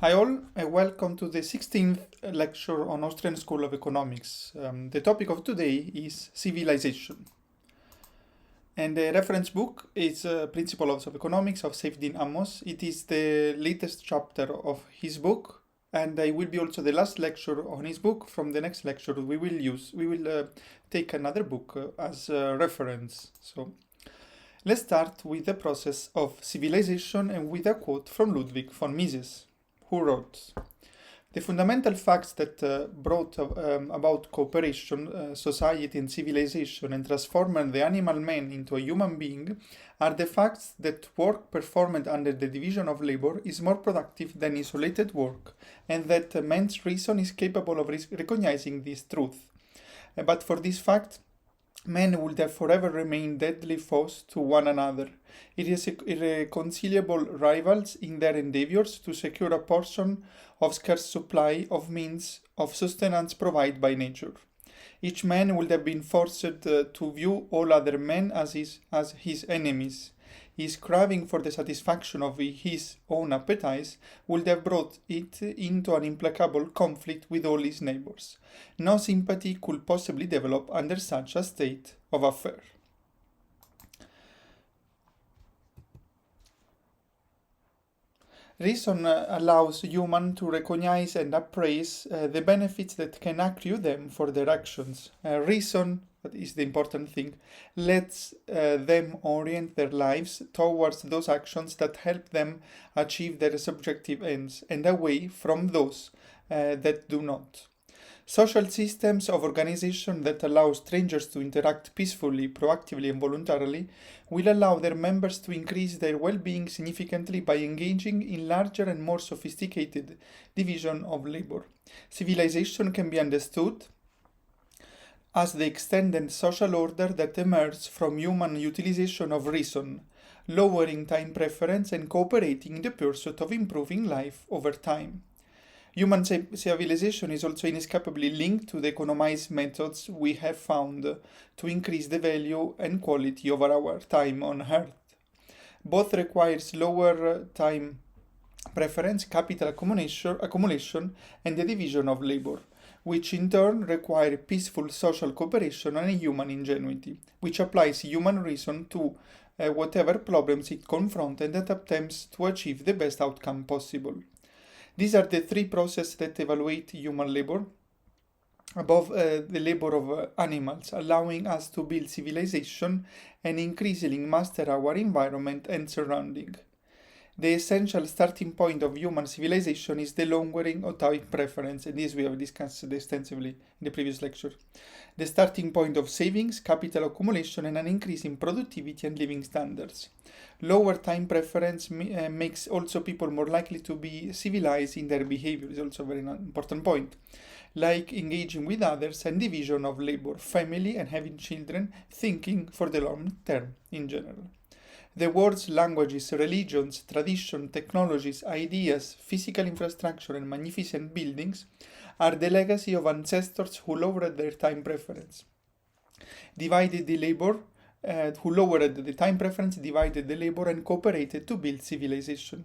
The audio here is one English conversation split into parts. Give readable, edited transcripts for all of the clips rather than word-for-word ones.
Hi all, and welcome to the 16th lecture on Austrian School of Economics. The topic of today is civilization. And the reference book is Principles of Economics of Saifedean Ammous. It is the latest chapter of his book, and it will be also the last lecture on his book. From the next lecture we will take another book as a reference. So let's start with the process of civilization and with a quote from Ludwig von Mises, who wrote, "The fundamental facts that brought about cooperation, society and civilization and transformed the animal man into a human being are the facts that work performed under the division of labor is more productive than isolated work, and that man's reason is capable of recognizing this truth. But for this fact, men would have forever remained deadly foes to one another, irreconcilable rivals in their endeavors to secure a portion of scarce supply of means of sustenance provided by nature. Each man would have been forced to view all other men as his enemies. His craving for the satisfaction of his own appetites would have brought it into an implacable conflict with all his neighbors. No sympathy could possibly develop under such a state of affairs." Reason allows humans to recognize and appraise the benefits that can accrue them for their actions. Reason, that is the important thing, lets them orient their lives towards those actions that help them achieve their subjective ends and away from those that do not. Social systems of organization that allow strangers to interact peacefully, proactively, and voluntarily will allow their members to increase their well-being significantly by engaging in larger and more sophisticated division of labor. Civilization can be understood as the extended social order that emerges from human utilization of reason, lowering time preference and cooperating in the pursuit of improving life over time. Human civilization is also inescapably linked to the economized methods we have found to increase the value and quality of our time on Earth. Both requires lower time preference, capital accumulation, and the division of labor, which in turn require peaceful social cooperation and human ingenuity, which applies human reason to whatever problems it confronts and that attempts to achieve the best outcome possible. These are the three processes that evaluate human labor above the labor of animals, allowing us to build civilization and increasingly master our environment and surrounding. The essential starting point of human civilization is the lowering of time preference, and this we have discussed extensively in the previous lecture. The starting point of savings, capital accumulation, and an increase in productivity and living standards. Lower time preference makes also people more likely to be civilized in their behavior, is also a very important point, like engaging with others and division of labor, family, and having children, thinking for the long term in general. The words, languages, religions, tradition, technologies, ideas, physical infrastructure, and magnificent buildings are the legacy of ancestors who lowered their time preference. Divided the labor, and cooperated to build civilization.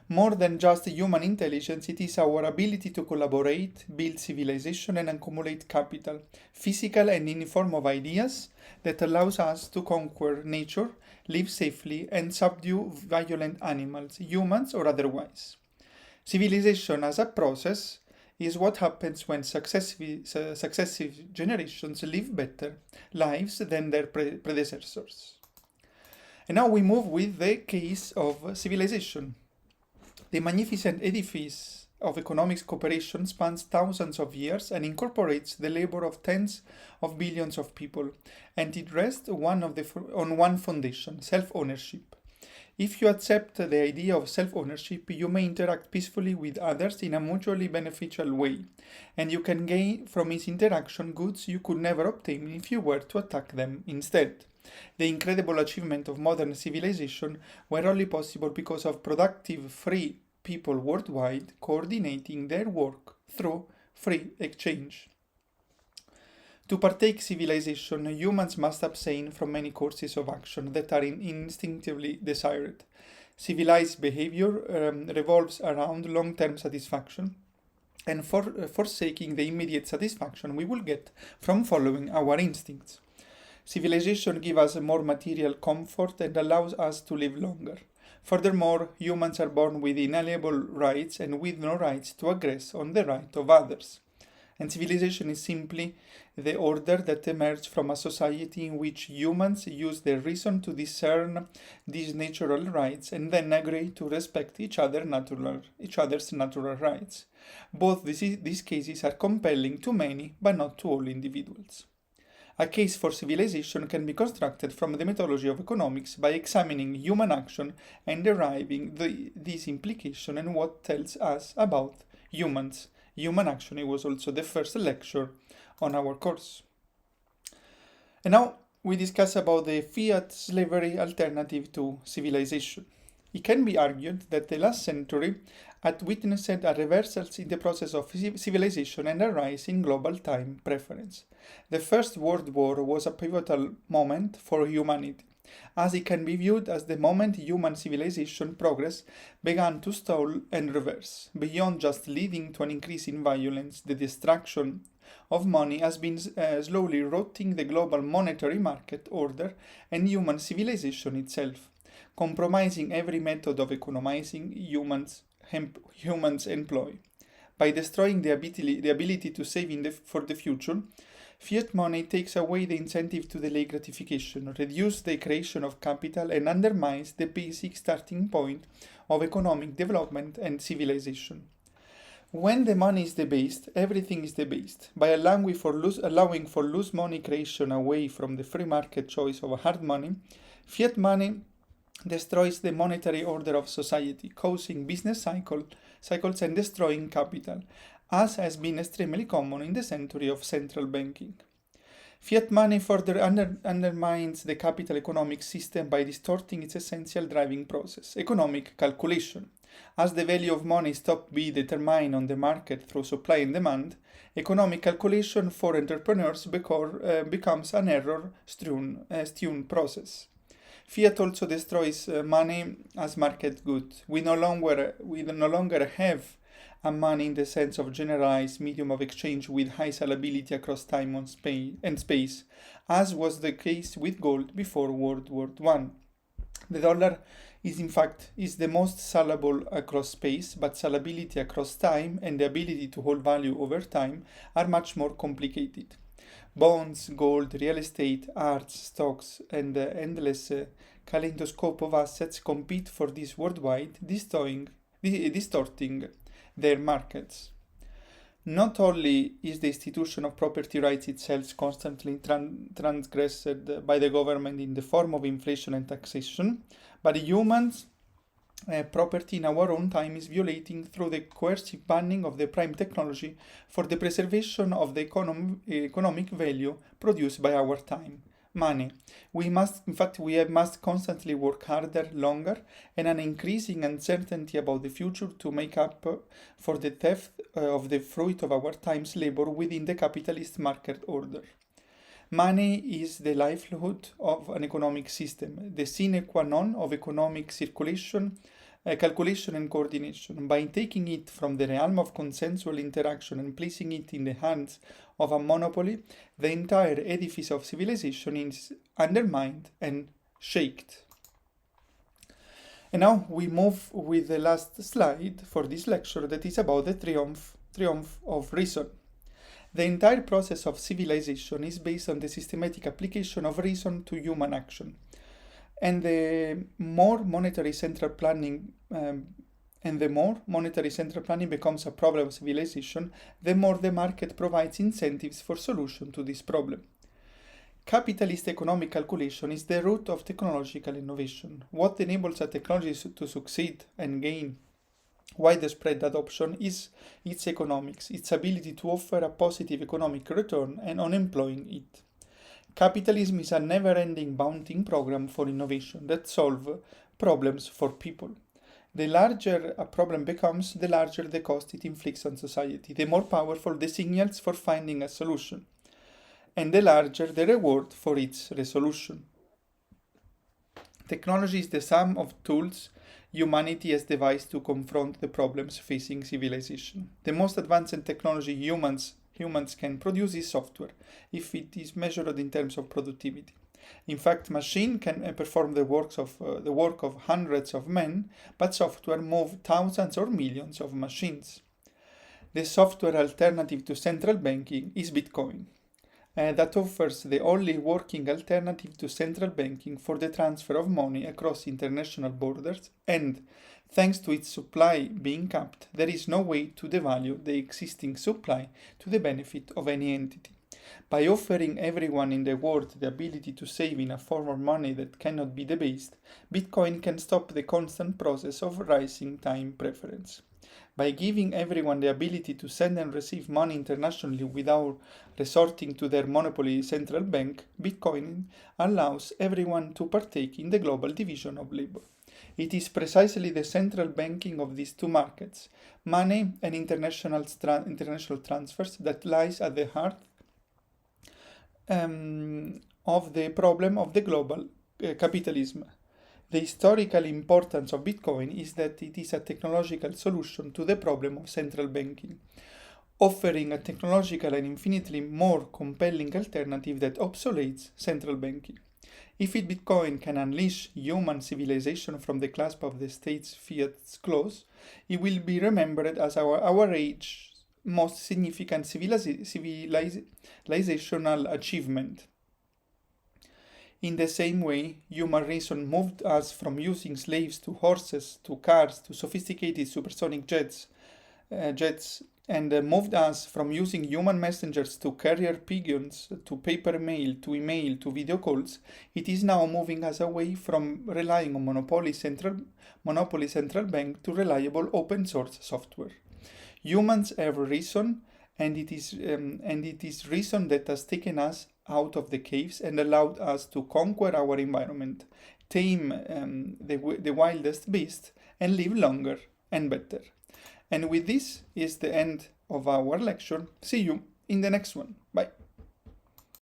More than just human intelligence, it is our ability to collaborate, build civilization, and accumulate capital, physical and in the form of ideas, that allows us to conquer nature, live safely, and subdue violent animals, humans or otherwise. Civilization as a process is what happens when successive generations live better lives than their predecessors. And now we move with the case of civilization. The magnificent edifice of economic cooperation spans thousands of years and incorporates the labor of tens of billions of people, and it rests on one foundation, self-ownership. If you accept the idea of self-ownership, you may interact peacefully with others in a mutually beneficial way, and you can gain from its interaction goods you could never obtain if you were to attack them instead. The incredible achievement of modern civilization were only possible because of productive, free people worldwide coordinating their work through free exchange. To partake civilization, humans must abstain from many courses of action that are instinctively desired. Civilized behavior revolves around long-term satisfaction and forsaking the immediate satisfaction we will get from following our instincts. Civilization gives us more material comfort and allows us to live longer. Furthermore, humans are born with inalienable rights and with no rights to aggress on the right of others. And civilization is simply the order that emerged from a society in which humans use their reason to discern these natural rights and then agree to respect each other's natural rights. Both these cases are compelling to many, but not to all individuals. A case for civilization can be constructed from the methodology of economics by examining human action and deriving this implication and what tells us about humans. Human action. It was also the first lecture on our course. And now we discuss about the fiat slavery alternative to civilization. It can be argued that the last century had witnessed a reversal in the process of civilization and a rise in global time preference. The First World War was a pivotal moment for humanity, as it can be viewed as the moment human civilization progress began to stall and reverse. Beyond just leading to an increase in violence, the destruction of money has been slowly rotting the global monetary market order and human civilization itself, compromising every method of economizing humans employ. By destroying the ability to save for the future, fiat money takes away the incentive to delay gratification, reduces the creation of capital, and undermines the basic starting point of economic development and civilization. When the money is debased, everything is debased. By allowing for loose money creation away from the free market choice of hard money, fiat money destroys the monetary order of society, causing business cycles and destroying capital, as has been extremely common in the century of central banking. Fiat money further undermines the capital economic system by distorting its essential driving process, economic calculation. As the value of money stops being determined on the market through supply and demand, economic calculation for entrepreneurs becomes an error-strewn process. Fiat also destroys money as market good. We no longer have a money in the sense of generalized medium of exchange with high salability across time and space, as was the case with gold before World War I. The dollar is the most salable across space, but salability across time and the ability to hold value over time are much more complicated. Bonds, gold, real estate, arts, stocks, and the endless kaleidoscope of assets compete for this worldwide, distorting their markets. Not only is the institution of property rights itself constantly transgressed by the government in the form of inflation and taxation, but humans' property in our own time is violating through the coercive banning of the prime technology for the preservation of the economic value produced by our time, money. We must constantly work harder, longer, and an increasing uncertainty about the future to make up for the theft of the fruit of our time's labor within the capitalist market order. Money is the livelihood of an economic system, the sine qua non of economic circulation, calculation and coordination. By taking it from the realm of consensual interaction and placing it in the hands of a monopoly, the entire edifice of civilization is undermined and shaken. And now we move with the last slide for this lecture, that is about the triumph of reason. The entire process of civilization is based on the systematic application of reason to human action. And the more monetary central planning becomes a problem of civilization, the more the market provides incentives for solution to this problem. Capitalist economic calculation is the root of technological innovation. What enables a technology to succeed and gain widespread adoption is its economics, its ability to offer a positive economic return on employing it. Capitalism is a never-ending bounty program for innovation that solves problems for people. The larger a problem becomes, the larger the cost it inflicts on society, the more powerful the signals for finding a solution, and the larger the reward for its resolution. Technology is the sum of tools humanity has devised to confront the problems facing civilization. The most advanced technology humans can produce is software, if it is measured in terms of productivity. In fact, machine can perform the work of hundreds of men, but software moves thousands or millions of machines. The software alternative to central banking is Bitcoin. That offers the only working alternative to central banking for the transfer of money across international borders, and thanks to its supply being capped, there is no way to devalue the existing supply to the benefit of any entity. By offering everyone in the world the ability to save in a form of money that cannot be debased, Bitcoin can stop the constant process of rising time preference. By giving everyone the ability to send and receive money internationally without resorting to their monopoly central bank, Bitcoin allows everyone to partake in the global division of labor. It is precisely the central banking of these two markets, money and international transfers, that lies at the heart of the problem of the global capitalism. The historical importance of Bitcoin is that it is a technological solution to the problem of central banking, offering a technological and infinitely more compelling alternative that obsoletes central banking. If Bitcoin can unleash human civilization from the clasp of the state's fiat claws, it will be remembered as our age's most significant civilizational achievement. In the same way, human reason moved us from using slaves to horses, to cars, to sophisticated supersonic jets, and moved us from using human messengers to carrier pigeons, to paper mail, to email, to video calls. It is now moving us away from relying on monopoly central bank to reliable open source software. Humans have reason, and it is reason that has taken us out of the caves and allowed us to conquer our environment, tame the wildest beast, and live longer and better. And with this is the end of our lecture. See you in the next one. Bye.